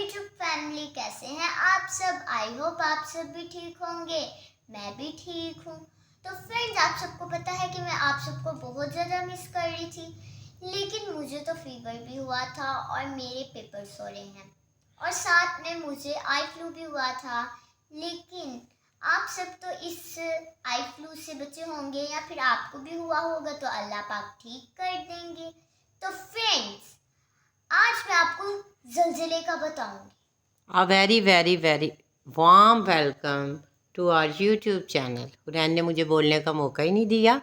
YouTube family, कैसे हैं आप सब? आई होप आप सब भी ठीक होंगे, मैं भी ठीक हूँ। तो फ्रेंड्स, आप सबको पता है कि मैं आप सबको बहुत ज़्यादा मिस कर रही थी, लेकिन मुझे तो फीवर भी हुआ था और मेरे पेपर्स हो रहे हैं और साथ में मुझे आई फ्लू भी हुआ था। लेकिन आप सब तो इस आई फ्लू से बचे होंगे या फिर आपको भी हुआ होगा तो अल्लाह पाक ठीक कर देंगे। तो फ्रेंड्स, आज मैं आपको ज़लज़ले का बताऊंगी। A very very very warm welcome to our YouTube channel. Hurain ने मुझे बोलने का मौका ही नहीं दिया।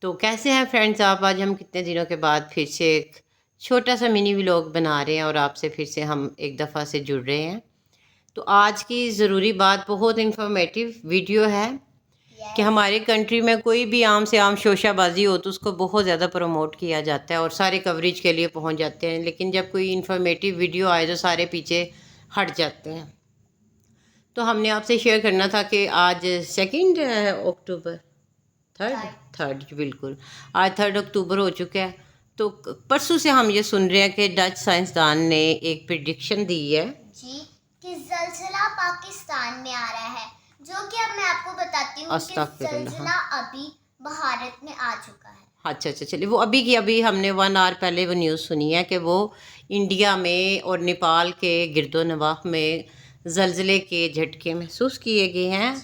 तो कैसे हैं फ्रेंड्स आप? आज हम कितने दिनों के बाद फिर से एक छोटा सा मिनी व्लॉग बना रहे हैं और आपसे फिर से हम एक दफ़ा से जुड़ रहे हैं। तो आज की ज़रूरी बात, बहुत इंफॉर्मेटिव वीडियो है कि हमारे कंट्री में कोई भी आम से आम शोशाबाजी हो तो उसको बहुत ज़्यादा प्रमोट किया जाता है और सारे कवरेज के लिए पहुंच जाते हैं, लेकिन जब कोई इंफॉर्मेटिव वीडियो आए तो सारे पीछे हट जाते हैं। तो हमने आपसे शेयर करना था कि आज 2 अक्टूबर, थर्ड बिल्कुल, आज 3 अक्टूबर हो चुका है। तो परसों से हम ये सुन रहे हैं कि डच साइंसदान ने एक प्रिडिक्शन दी है जी कि ज़लज़ला पाकिस्तान में आ रहा है, जो कि अब मैं आपको बताती हूँ कि ज़लज़ला अभी भारत में आ चुका है। अच्छा, चलिए, वो अभी की अभी हमने 1 आवर पहले वो न्यूज़ सुनी है कि वो इंडिया में और नेपाल के गिरदोनवाह में ज़लज़ले के झटके महसूस किए गए हैं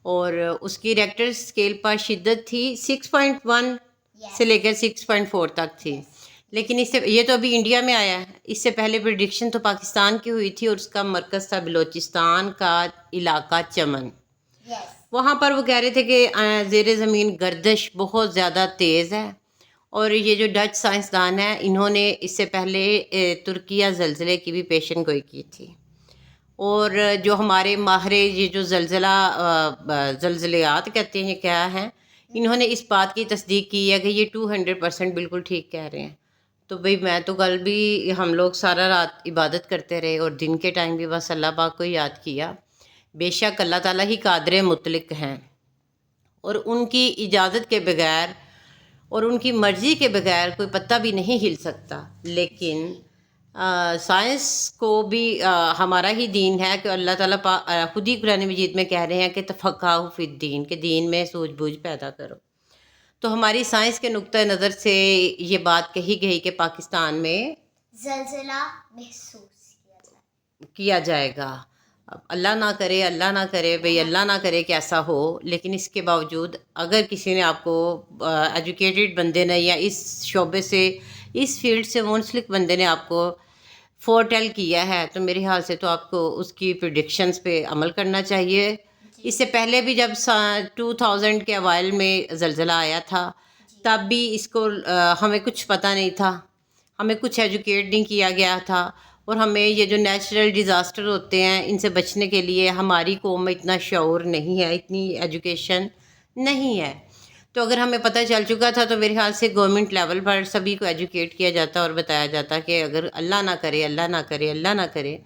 और उसकी रेक्टर स्केल पर शिद्दत थी 6.1 से लेकर 6.4 तक थी। लेकिन इससे ये तो अभी इंडिया में आया है, इससे पहले प्रेडिक्शन तो पाकिस्तान की हुई थी और उसका मरकज़ था बलोचिस्तान का इलाका चमन। वहाँ पर वो कह रहे थे कि ज़ेर ज़मीन गर्दिश बहुत ज़्यादा तेज़ है। और ये जो डच साइंसदान है, इन्होंने इससे पहले तुर्किया ज़लज़ले की भी पेशन गोई की थी। और जो हमारे माहिर ये जो ज़लज़लात कहते हैं, ये क्या है, इन्होंने इस बात की तस्दीक की है कि ये 200% बिल्कुल ठीक कह रहे हैं। तो भाई मैं तो कल भी, हम लोग सारा रात इबादत करते रहे और दिन के टाइम भी बस अल्लाह पाक को याद किया। बेशक अल्लाह ताला ही कादिर मुतलक हैं और उनकी इजाज़त के बगैर और उनकी मर्ज़ी के बगैर कोई पत्ता भी नहीं हिल सकता। लेकिन साइंस को भी हमारा ही दीन है कि अल्लाह ताला खुद ही कुरान मजीद में कह रहे हैं कि तफ़क्काहु फ़िद्दीन, के दीन में सूझबूझ पैदा करो। तो हमारी साइंस के नुक्ता नज़र से ये बात कही गई कि पाकिस्तान में ज़लज़ला महसूस किया जाएगा। अब अल्लाह ना करे भाई, अल्लाह ना करे कि ऐसा हो। लेकिन इसके बावजूद अगर किसी ने आपको एजुकेटेड बंदे ने या इस शोबे से, इस फील्ड से मुंसलिक बंदे ने आपको फोरटेल किया है तो मेरे ख्याल से तो आपको उसकी प्रिडिक्शंस पे अमल करना चाहिए। इससे पहले भी जब 2000 के अवाइल में ज़लज़ला आया था तब भी इसको हमें कुछ पता नहीं था, हमें कुछ एजुकेट नहीं किया गया था और हमें ये जो नेचुरल डिज़ास्टर होते हैं इनसे बचने के लिए हमारी कौम में इतना शऊर नहीं है, इतनी एजुकेशन नहीं है। तो अगर हमें पता चल चुका था तो मेरे ख्याल से गवर्नमेंट लेवल पर सभी को एजुकेट किया जाता और बताया जाता कि अगर अल्लाह ना करे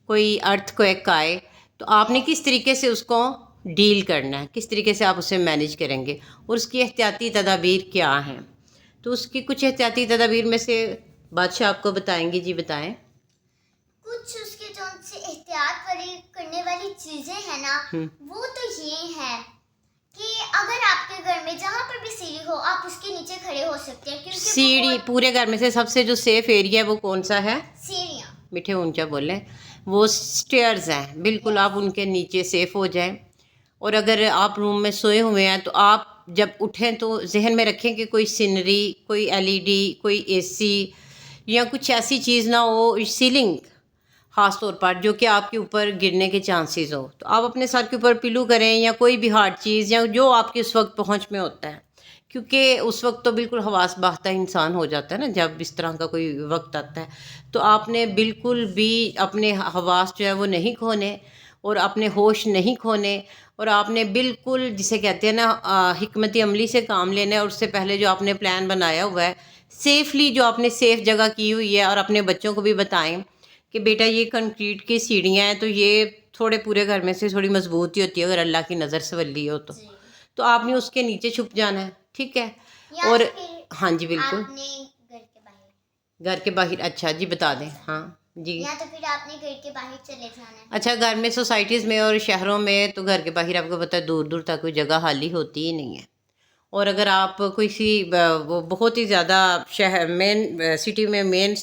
कोई अर्थक्वेक आए तो आपने किस तरीके से उसको डील करना है, किस तरीके से आप उसे मैनेज करेंगे और उसकी एहतियाती तदाबीर क्या हैं। तो उसकी कुछ एहतियाती तदाबीर में से बादशाह आपको बताएंगे। जी बताएं। कुछ उसके जो से एहतियात वाली करने वाली चीजें हैं ना, वो तो ये है कि अगर आपके घर में जहाँ पर भी सीढ़ी हो आप उसके नीचे खड़े हो सकते हैं, क्योंकि सीढ़ी पूरे घर में से सबसे जो सेफ एरिया है वो कौन सा है? सीढ़ियाँ। मीठे ऊंचा बोलें, वो स्टेयर्स हैं, बिल्कुल आप उनके नीचे सेफ हो जाएं। और अगर आप रूम में सोए हुए हैं तो आप जब उठें तो जहन में रखें कि कोई सीनरी, कोई एलईडी, कोई एसी या कुछ ऐसी चीज़ ना हो, सीलिंग ख़ास तौर पर, जो कि आपके ऊपर गिरने के चांसेस हो। तो आप अपने सर के ऊपर पिलो करें या कोई भी हार्ड चीज़ या जो आपके उस वक्त पहुंच में होता है, क्योंकि उस वक्त तो बिल्कुल हवास बाख्ता इंसान हो जाता है ना जब इस तरह का कोई वक्त आता है। तो आपने बिल्कुल भी अपने हवास जो है वो नहीं खोने और अपने होश नहीं खोने और आपने बिल्कुल, जिसे कहते हैं ना, हिकमत अमली से काम लेना है। और उससे पहले जो आपने प्लान बनाया हुआ है सेफली, जो आपने सेफ जगह की हुई है, और अपने बच्चों को भी बताएं कि बेटा ये कंक्रीट की सीढ़ियाँ हैं तो ये थोड़े पूरे घर में से थोड़ी मजबूत ही होती है अगर अल्लाह की नज़र से वली हो तो आपने उसके नीचे छुप जाना है, ठीक है। और हाँ जी बिल्कुल, घर के बाहर। अच्छा जी बता दें। हाँ, جی یا تو پھر آپ نے گھر کے باہر چلے جانا ہے. اچھا، گھر میں سوسائٹیز میں اور شہروں میں تو گھر کے باہر آپ کو پتہ ہے دور دور تک کوئی جگہ خالی ہوتی ہی نہیں ہے. اور اگر آپ کسی وہ بہت ہی زیادہ شہر مین سٹی میں مین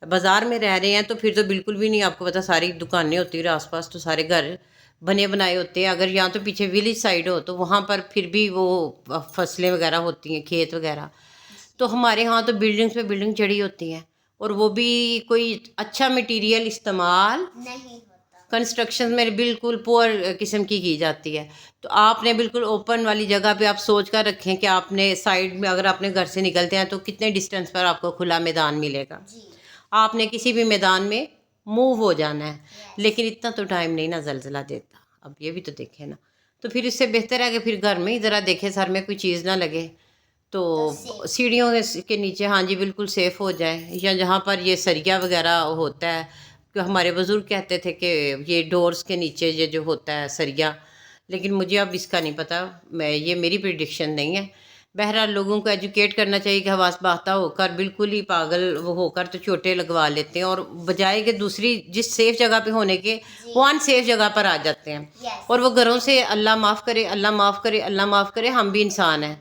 بازار میں رہ رہے ہیں تو پھر تو بالکل بھی نہیں. آپ کو پتہ ساری دکانیں ہوتی ہیں اور آس پاس تو سارے گھر بنے بنائے ہوتے ہیں. اگر یہاں تو پیچھے ولیج سائڈ ہو تو وہاں پر پھر بھی وہ فصلیں وغیرہ ہوتی ہیں، کھیت وغیرہ. تو ہمارے ہاں تو بلڈنگس پہ بلڈنگ چڑھی ہوتی ہیں اور وہ بھی کوئی اچھا مٹیریل استعمال نہیں ہوتا. کنسٹرکشن میں بالکل پور قسم کی جاتی ہے. تو آپ نے بالکل اوپن والی جگہ پہ آپ سوچ کر رکھیں کہ آپ نے سائڈ میں اگر اپنے گھر سے نکلتے ہیں تو کتنے ڈسٹینس پر آپ کو کھلا میدان ملے گا. جی آپ نے کسی بھی میدان میں موو ہو جانا ہے. Yes. لیکن اتنا تو ٹائم نہیں نا زلزلہ دیتا. اب یہ بھی تو دیکھیں نا. تو پھر اس سے بہتر ہے کہ پھر گھر میں ہی ذرا دیکھیں سر میں کوئی چیز نہ لگے تو safe. سیڑھیوں کے نیچے ہاں جی بالکل سیف ہو جائے. یا جہاں پر یہ سریا وغیرہ ہوتا ہے کہ ہمارے بزرگ کہتے تھے کہ یہ ڈورز کے نیچے یہ جو ہوتا ہے سریا، لیکن مجھے اب اس کا نہیں پتہ، یہ میری پریڈکشن نہیں ہے. بہرحال لوگوں کو ایجوکیٹ کرنا چاہیے کہ حواس باختہ ہو کر بالکل ہی پاگل وہ ہو کر تو چوٹے لگوا لیتے ہیں اور بجائے کہ دوسری جس سیف جگہ پہ ہونے کے وہ ان سیف جگہ پر آ جاتے ہیں. Yes. اور وہ گھروں سے اللہ معاف کرے، اللہ معاف کرے، اللہ معاف کرے، ہم بھی انسان ہیں.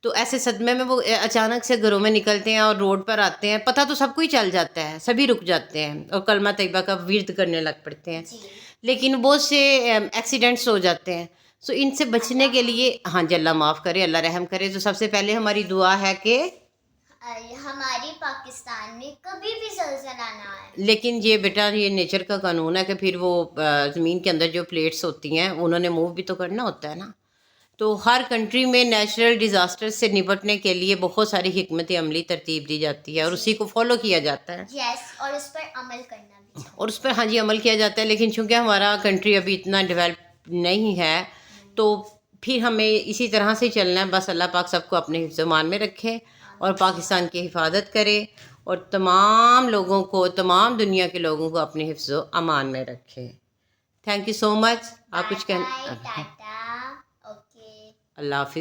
تو ایسے صدمے میں وہ اچانک سے گھروں میں نکلتے ہیں اور روڈ پر آتے ہیں. پتہ تو سب کو ہی چل جاتا ہے، سبھی رک جاتے ہیں اور کلمہ طیبہ کا ورد کرنے لگ پڑتے ہیں. جی لیکن بہت سے ایکسیڈنٹس ہو جاتے ہیں. سو ان سے بچنے کے لیے ہاں جی اللہ معاف کرے، اللہ رحم کرے. تو سب سے پہلے ہماری دعا ہے کہ ہماری پاکستان میں کبھی بھی زلزلہ نہ آئے. لیکن یہ بیٹا یہ نیچر کا قانون ہے کہ پھر وہ زمین کے اندر جو پلیٹس ہوتی ہیں انہوں نے موو بھی تو کرنا ہوتا ہے نا. تو ہر کنٹری میں نیچرل ڈیزاسٹر سے نپٹنے کے لیے بہت ساری حکمت عملی ترتیب دی جاتی ہے اور اسی کو فالو کیا جاتا ہے. یس اور اس پر عمل کرنا بھی چاہیے. اور اس پر ہاں جی عمل کیا جاتا ہے. لیکن چونکہ ہمارا کنٹری ابھی اتنا ڈیولپ نہیں ہے تو پھر ہمیں اسی طرح سے چلنا ہے. بس اللہ پاک سب کو اپنے حفظ و امان میں رکھے اور پاکستان کی حفاظت کرے اور تمام لوگوں کو، تمام دنیا کے لوگوں کو اپنے حفظ و امان میں رکھے. تھینک یو سو مچ. آپ کچھ بائے کہنا؟ ٹاٹا. اوکے اللہ حافظ.